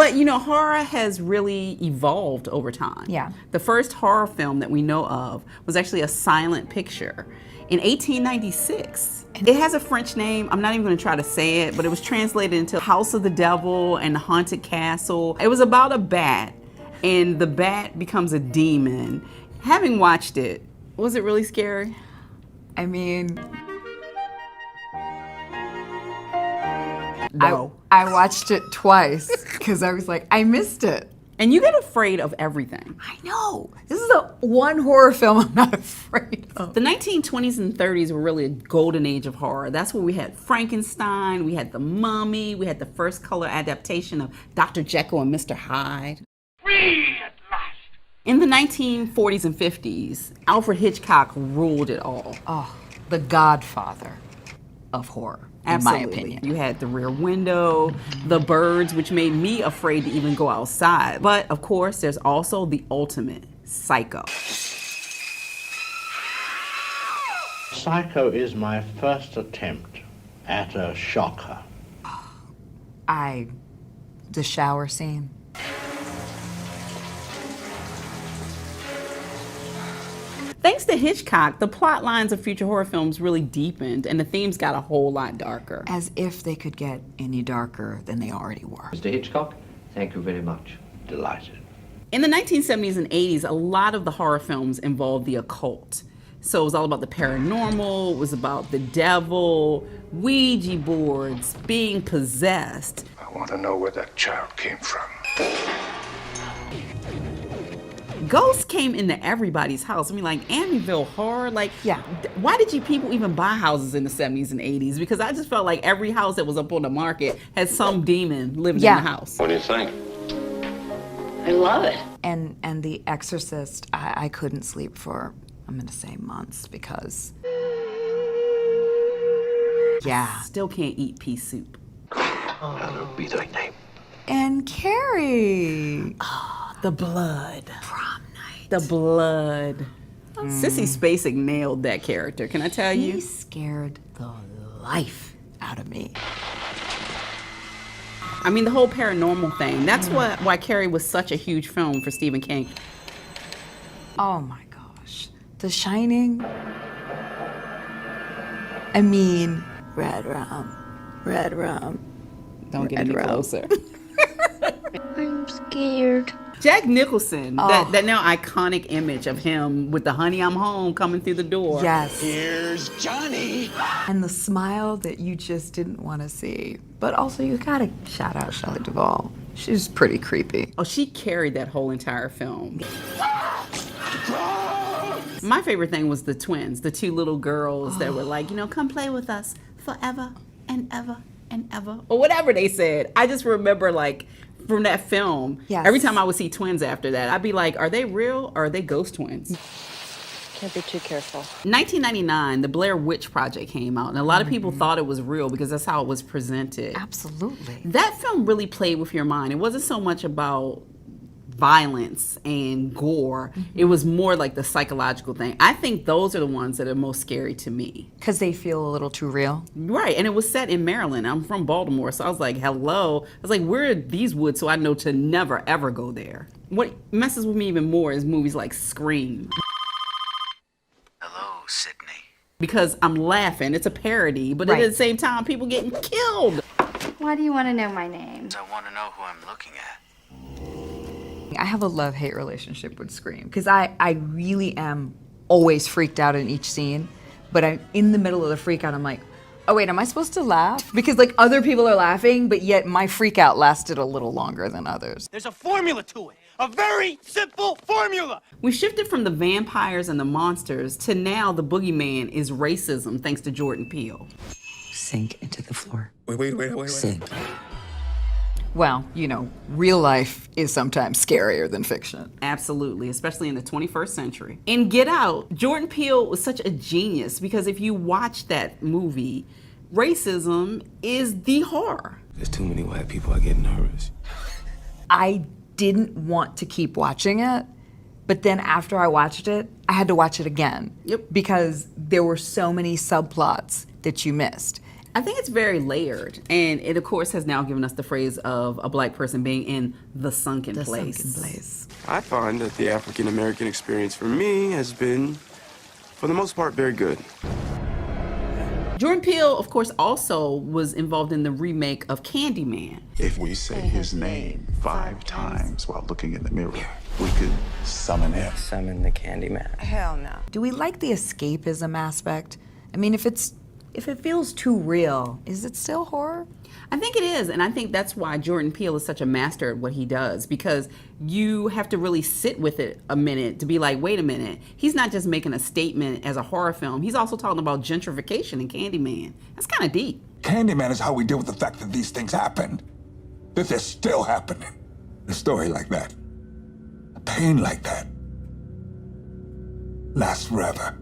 But you know, horror has really evolved over time. Yeah. The first horror film that we know of was actually a silent picture in 1896. It has a French name. I'm not even going to try to say it, but it was translated into House of the Devil and the Haunted Castle. It was about a bat, and the bat becomes a demon. Having watched it, was it really scary? I mean, No. I watched it twice because I was like, I missed it. And you get afraid of everything. I know. This is the one horror film I'm not afraid of. The 1920s and 30s were really a golden age of horror. That's where we had Frankenstein, we had The Mummy, we had the first color adaptation of Dr. Jekyll and Mr. Hyde. Free at last! In the 1940s and 50s, Alfred Hitchcock ruled it all. Oh, the godfather of horror, in my opinion. You had The Rear Window, The Birds, which made me afraid to even go outside. But of course, there's also the ultimate, Psycho. Psycho is my first attempt at a shocker. The shower scene. Thanks to Hitchcock, the plot lines of future horror films really deepened and the themes got a whole lot darker. As if they could get any darker than they already were. Mr. Hitchcock, thank you very much. Delighted. In the 1970s and 80s, a lot of the horror films involved the occult. So it was all about the paranormal, it was about the devil, Ouija boards, being possessed. I want to know where that child came from. Ghosts came into everybody's house. I mean, like Amityville Horror, like, Yeah. Why did you people even buy houses in the 70s and 80s? Because I just felt like every house that was up on the market had some demon living in the house. What do you think? I love it. And The Exorcist, I couldn't sleep for, I'm gonna say months because, yeah. Still can't eat pea soup. Hallowed be thy name. And Carrie. The blood. Prom night. The blood. Sissy Spacek nailed that character, can I tell you? He scared the life out of me. I mean, the whole paranormal thing. That's why Carrie was such a huge film for Stephen King. Oh my gosh. The Shining. I mean, red rum. Red rum. Don't get Red any rum. closer. I'm scared. Jack Nicholson, that now iconic image of him with the honey, I'm home coming through the door. Yes. Here's Johnny! And the smile that you just didn't want to see. But also, you gotta shout out Shelley Duvall. She's pretty creepy. Oh, she carried that whole entire film. My favorite thing was the twins, the two little girls that were like, come play with us forever and ever and ever. Or whatever they said. I just remember, like, from that film, Yes. every time I would see twins after that, I'd be like, are they real or are they ghost twins? Can't be too careful. 1999, the Blair Witch Project came out, and a lot of people thought it was real because that's how it was presented. Absolutely. That film really played with your mind. It wasn't so much about violence and gore. It was more like the psychological thing. I think those are the ones that are most scary to me. Because they feel a little too real. Right, and it was set in Maryland. I'm from Baltimore, so I was like, hello. I was like, where are these woods? So I know to never, ever go there. What messes with me even more is movies like Scream. Hello, Sydney. Because I'm laughing. It's a parody, but Right. at the same time, people getting killed. Why do you want to know my name? I want to know who I'm looking at. I have a love-hate relationship with Scream because I really am always freaked out in each scene, but I'm in the middle of the freak out. I'm like, oh wait, am I supposed to laugh? Because like other people are laughing, but yet my freak out lasted a little longer than others. There's a formula to it. A very simple formula. We shifted from the vampires and the monsters to now the boogeyman is racism, thanks to Jordan Peele. Sink into the floor. Wait. Sink. Well, real life is sometimes scarier than fiction. Absolutely, especially in the 21st century. In Get Out, Jordan Peele was such a genius because if you watch that movie, racism is the horror. There's too many white people, I get nervous. I didn't want to keep watching it, but then after I watched it, I had to watch it again. Yep. Because there were so many subplots that you missed. I think it's very layered, and it of course has now given us the phrase of a black person being in the sunken place. I find that the African American experience for me has been, for the most part, very good. Jordan Peele, of course, also was involved in the remake of Candyman. If we say his name 5 times while looking in the mirror, we could summon him. Summon the Candyman. Hell no. Do we like the escapism aspect? I mean, if it feels too real, is it still horror? I think it is, and I think that's why Jordan Peele is such a master at what he does, because you have to really sit with it a minute to be like, wait a minute, he's not just making a statement as a horror film, he's also talking about gentrification in Candyman. That's kind of deep. Candyman is how we deal with the fact that these things happened. That they're still happening. A story like that, a pain like that, lasts forever.